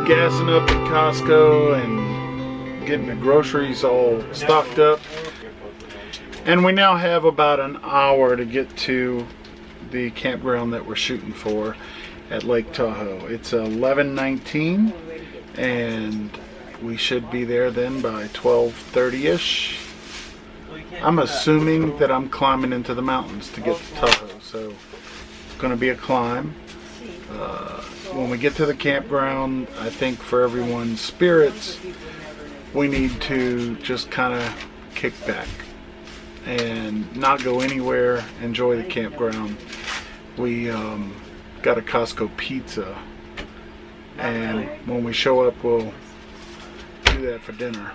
gassing up at Costco and getting the groceries all stocked up. And we now have about an hour to get to the campground that we're shooting for at Lake Tahoe. It's 11:19 and we should be there then by 12:30ish. I'm assuming that I'm climbing into the mountains to get to Tahoe, so it's going to be a climb. When we get to the campground, I think for everyone's spirits, we need to just kind of kick back and not go anywhere, enjoy the campground. We got a Costco pizza, and when we show up, we'll do that for dinner.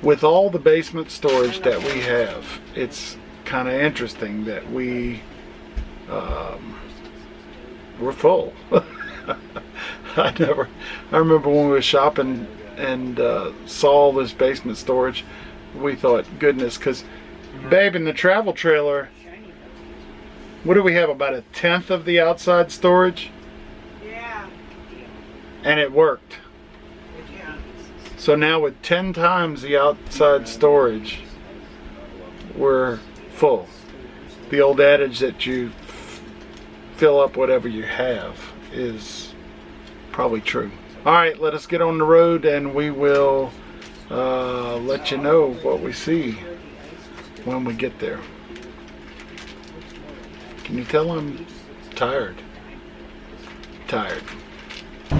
With all the basement storage that we have, it's kind of interesting that we're full. I remember when we were shopping and saw all this basement storage, we thought, goodness, because babe, in the travel trailer, what do we have, about 1/10 of the outside storage? Yeah. And it worked. Yeah. So now with 10 times the outside storage, we're full. The old adage that you fill up whatever you have is probably true. All right, let us get on the road and we will let you know what we see when we get there. Can you tell I'm tired? Tired.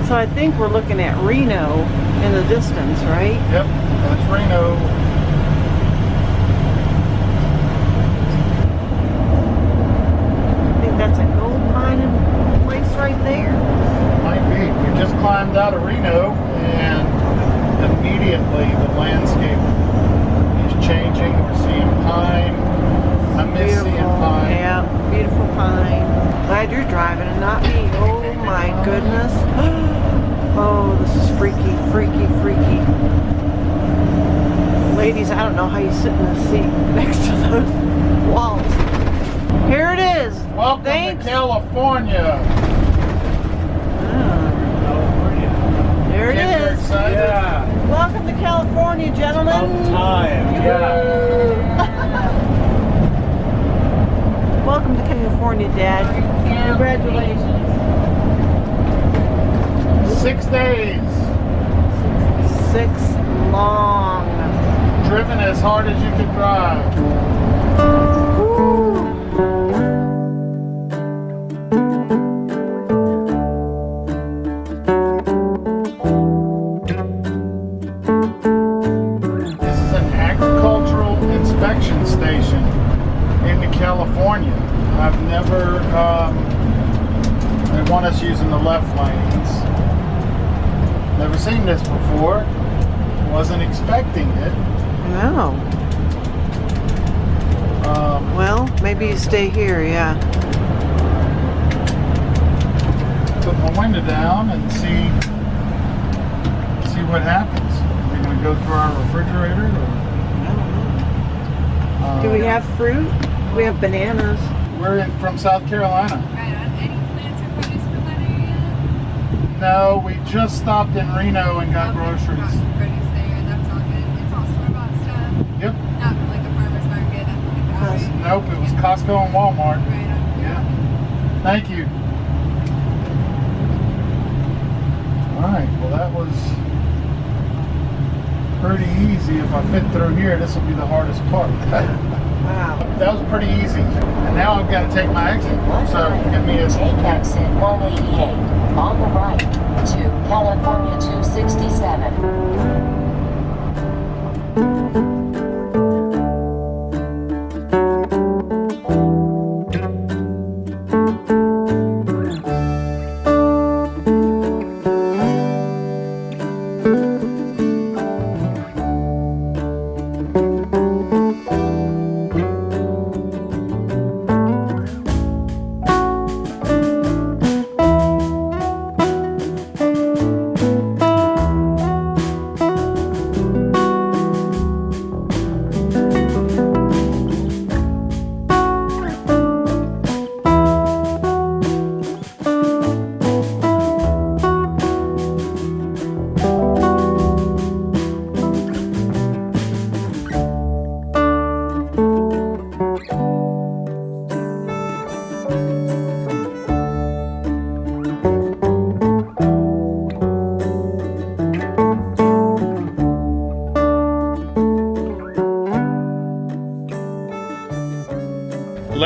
So I think we're looking at Reno in the distance, right? Yep, that's Reno. I think that's a gold mining place right there. Might be. We just climbed out of Reno and immediately the landscape is changing. We're seeing pine. I miss seeing pine. Yeah, beautiful pine. Glad you're driving and not me. Oh my goodness. Oh, this is freaky, freaky, freaky. Ladies, I don't know how you sit in the seat next to those walls. Here it is. Welcome Thanks. to California. There it Kids are is. excited. Yeah. Welcome to California, gentlemen. Time. Yeah. Welcome to California, Dad. Congratulations. 6 days. 6 long. Driven as hard as you could drive. This is an agricultural inspection station in California. I've never, they want us using the left lanes. Never seen this before. Wasn't expecting it. No. Well, maybe you stay here, yeah. Put my window down and see what happens. Are we going to go through our refrigerator? Or, Do we have fruit? We have bananas. We're from South Carolina. Right on. Any plants or produce from that area? No, we just stopped in Reno and got groceries. Got some produce there. That's all good. It's all store-bought stuff. Yep. Not from like a farmer's market. Nothing like that. Nope, it was Costco and Walmart. Right on. Yeah. Thank you. Alright, well that was pretty easy. If I fit through here, this will be the hardest part. Wow. That was pretty easy. And now I've got to take my exit. So give me a... Take exit 188 on the right to California 267.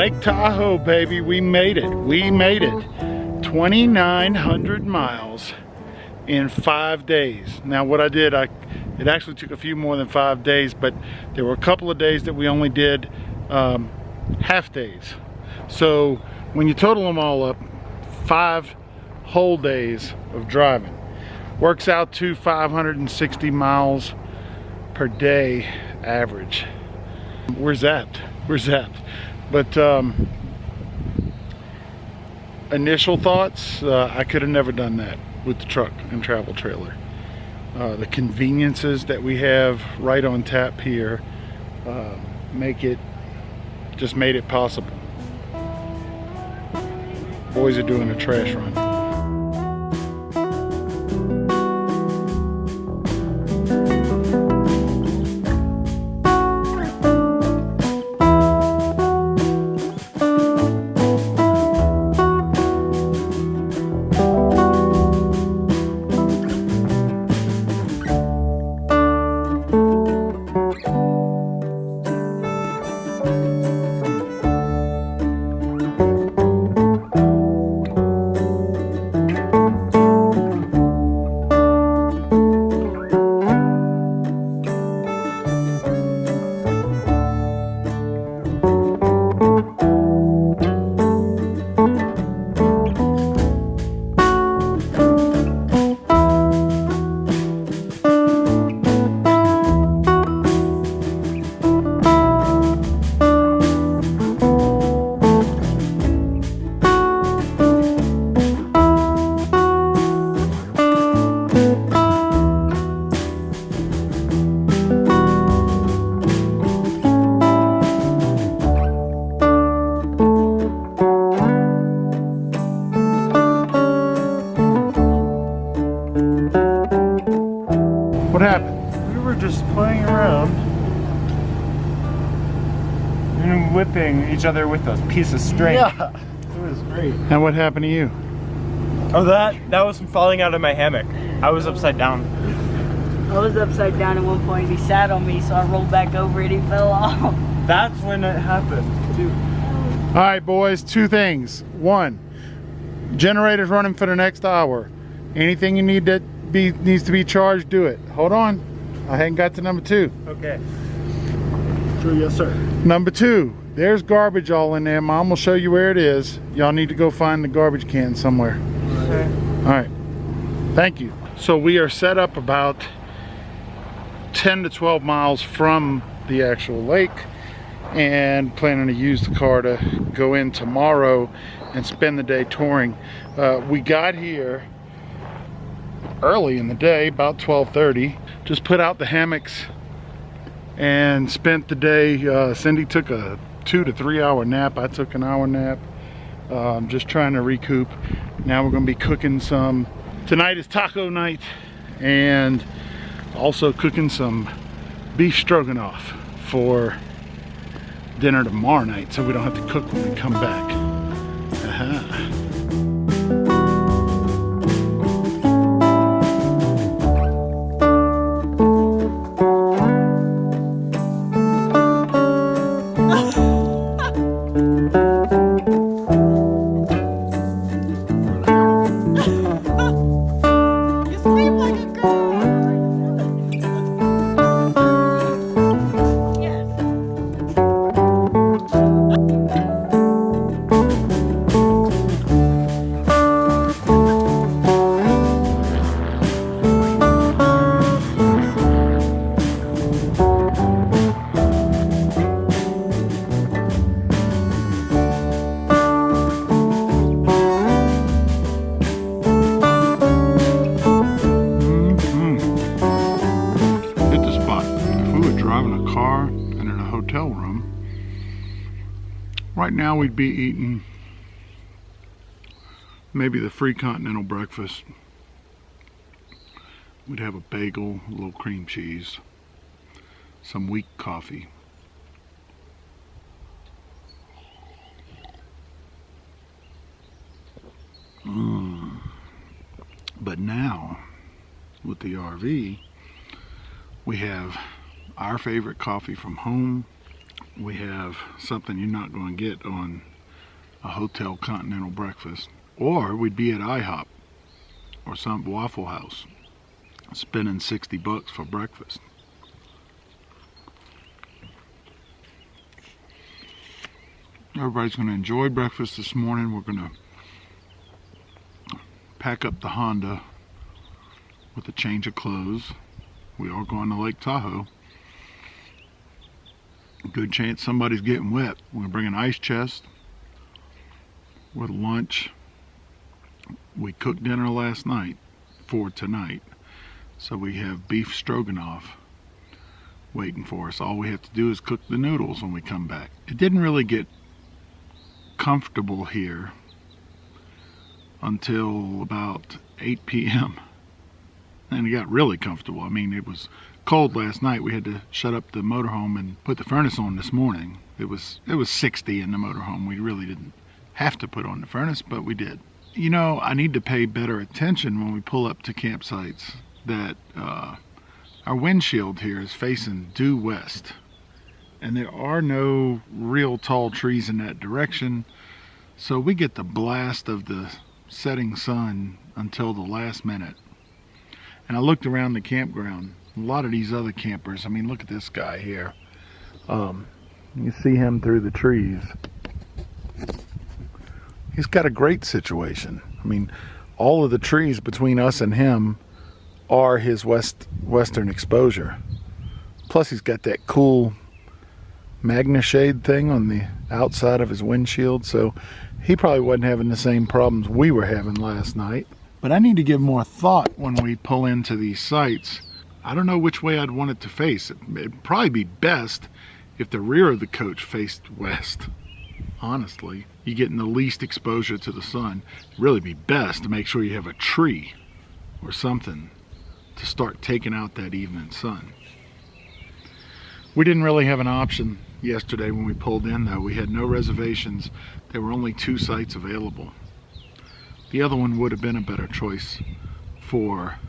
Lake Tahoe, baby. We made it. We made it. 2,900 miles in 5 days. Now what I did, it actually took a few more than 5 days, but there were a couple of days that we only did half days. So when you total them all up, 5 whole days of driving. Works out to 560 miles per day average. We're zapped. We're zapped. But initial thoughts, I could have never done that with the truck and travel trailer. The conveniences that we have right on tap here just made it possible. Boys are doing a trash run. What happened? We were just playing around and whipping each other with a piece of string. Yeah. It was great. And what happened to you? Oh, that was from falling out of my hammock. I was upside down. I was upside down at one point. He sat on me, so I rolled back over and he fell off. That's when it happened, too. All right, boys, 2 things. 1, generator's running for the next hour. Anything you need that needs to be charged, do it. Hold on, I hadn't got to number 2. Okay. Sure, yes, sir. Number 2, there's garbage all in there. Mom will show you where it is. Y'all need to go find the garbage can somewhere. Okay. All right, thank you. So we are set up about 10 to 12 miles from the actual lake and planning to use the car to go in tomorrow and spend the day touring. We got here early in the day, about 12:30. Just put out the hammocks and spent the day. Cindy took a 2 to 3 hour nap. I took an hour nap. Just trying to recoup. Now we're gonna be cooking some. Tonight is taco night and also cooking some beef stroganoff for dinner tomorrow night, so we don't have to cook when we come back. Right now we'd be eating maybe the free continental breakfast. We'd have a bagel, a little cream cheese, some weak coffee. But now, with the RV, we have our favorite coffee from home, we have something you're not going to get on a hotel continental breakfast. Or we'd be at IHOP or some Waffle House spending 60 bucks for breakfast. Everybody's going to enjoy breakfast this morning. We're going to pack up the Honda with a change of clothes. We are going to Lake Tahoe. Good chance somebody's getting wet. We're going to bring an ice chest with lunch. We cooked dinner last night for tonight. So we have beef stroganoff waiting for us. All we have to do is cook the noodles when we come back. It didn't really get comfortable here until about 8 p.m. and it got really comfortable. I mean, it was cold last night. We had to shut up the motorhome and put the furnace on this morning. It was 60 in the motorhome. We really didn't have to put on the furnace, but we did. You know, I need to pay better attention when we pull up to campsites that our windshield here is facing due west. And there are no real tall trees in that direction, so we get the blast of the setting sun until the last minute. And I looked around the campground. A lot of these other campers, I mean, look at this guy here. You see him through the trees. He's got a great situation. I mean, all of the trees between us and him are his western exposure. Plus he's got that cool magna shade thing on the outside of his windshield, so he probably wasn't having the same problems we were having last night. But I need to give more thought when we pull into these sites. I don't know which way I'd want it to face. It'd probably be best if the rear of the coach faced west. Honestly, you're getting the least exposure to the sun. It'd really be best to make sure you have a tree or something to start taking out that evening sun. We didn't really have an option yesterday when we pulled in, though. We had no reservations. There were only 2 sites available. The other one would have been a better choice for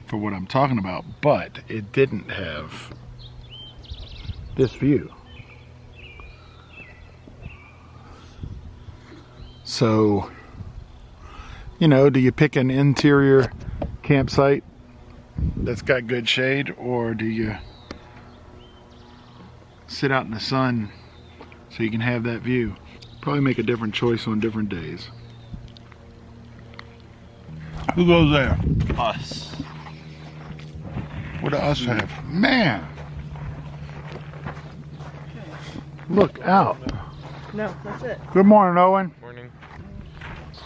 what I'm talking about, but it didn't have this view. So, you know, do you pick an interior campsite that's got good shade, or do you sit out in the sun so you can have that view? Probably make a different choice on different days. Who goes there? Us. What do us have? Man! Look out. No, that's it. Good morning, Owen. Morning.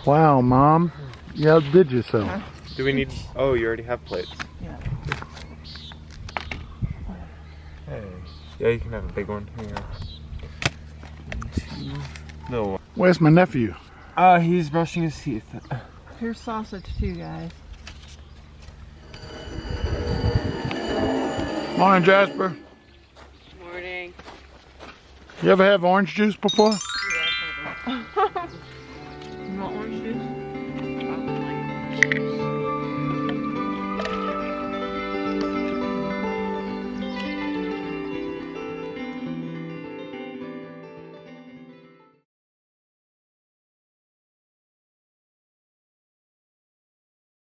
Wow, Mom. You outdid yourself. Huh? Do we need... Oh, you already have plates. Yeah. Hey. Yeah, you can have a big one. Here. 2 little one. Where's my nephew? He's brushing his teeth. Here's sausage too, guys. Morning, Jasper. Morning. You ever have orange juice before?